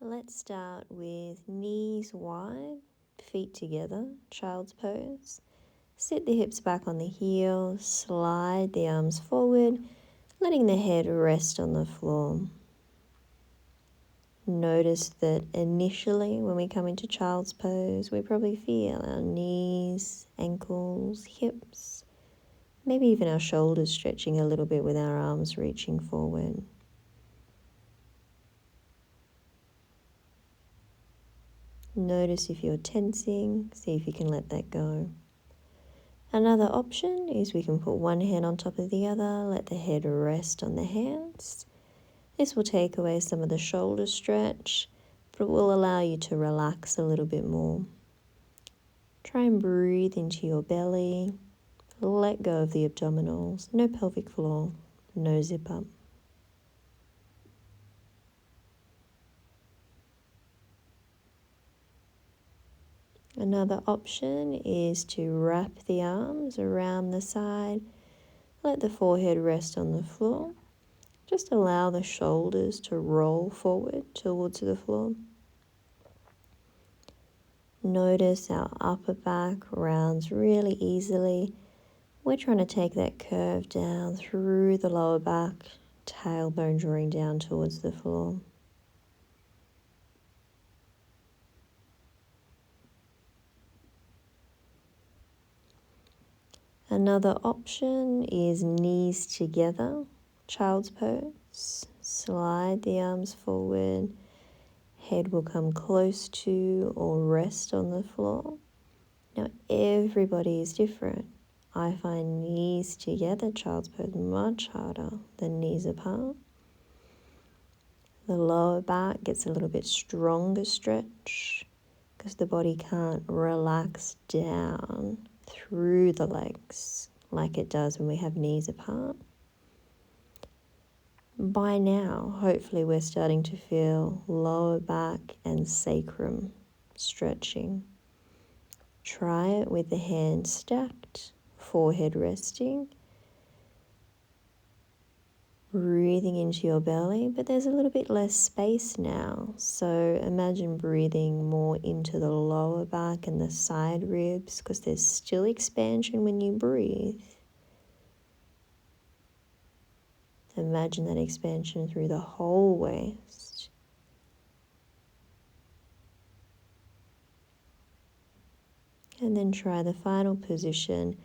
Let's start with knees wide, feet together, child's pose. Sit the hips back on the heels, slide the arms forward, letting the head rest on the floor. Notice that initially when we come into child's pose, we probably feel our knees, ankles, hips, maybe even our shoulders stretching a little bit with our arms reaching forward. Notice if you're tensing, see if you can let that go. Another option is we can put one hand on top of the other, let the head rest on the hands. This will take away some of the shoulder stretch, but it will allow you to relax a little bit more. Try and breathe into your belly. Let go of the abdominals. No pelvic floor, no zip up. Another option is to wrap the arms around the side. Let the forehead rest on the floor. Just allow the shoulders to roll forward towards the floor. Notice our upper back rounds really easily. We're trying to take that curve down through the lower back, tailbone drawing down towards the floor. Another option is knees together, child's pose. Slide the arms forward. Head will come close to or rest on the floor. Now everybody is different. I find knees together, child's pose, much harder than knees apart. The lower back gets a little bit stronger stretch because the body can't relax down through the legs like it does when we have knees apart. By now, hopefully we're starting to feel lower back and sacrum stretching. Try it with the hands stacked, forehead resting, breathing into your belly, but there's a little bit less space now. So imagine breathing more into the lower back and the side ribs because there's still expansion when you breathe. Imagine that expansion through the whole waist. And then try the final position,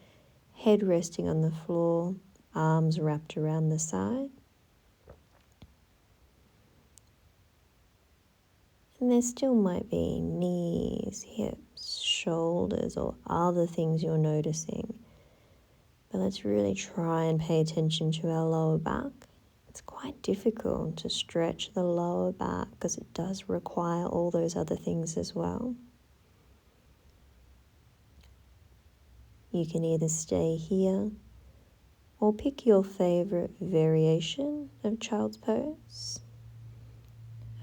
head resting on the floor, arms wrapped around the side. And there still might be knees, hips, shoulders, or other things you're noticing. But let's really try and pay attention to our lower back. It's quite difficult to stretch the lower back because it does require all those other things as well. You can either stay here or pick your favorite variation of child's pose.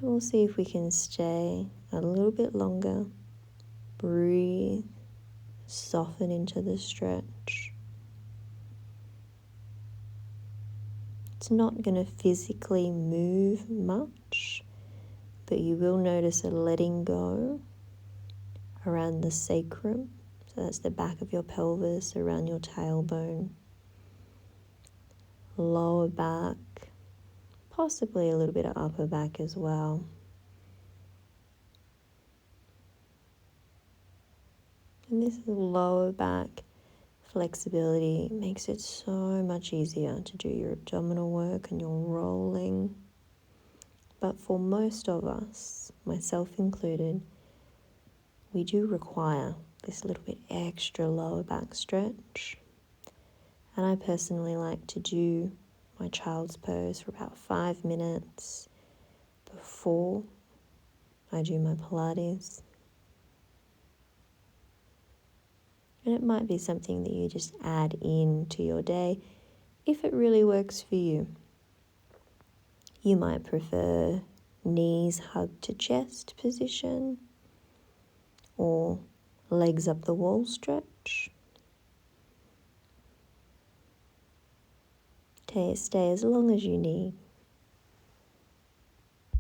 And we'll see if we can stay a little bit longer. Breathe, soften into the stretch. It's not going to physically move much, but you will notice a letting go around the sacrum. So that's the back of your pelvis, around your tailbone. Lower back, possibly a little bit of upper back as well. And this lower back flexibility makes it so much easier to do your abdominal work and your rolling. But for most of us, myself included, we do require this little bit extra lower back stretch. And I personally like to do my child's pose for about 5 minutes before I do my Pilates. And it might be something that you just add in to your day if it really works for you. You might prefer knees hugged to chest position or legs up the wall stretch. Stay as long as you need.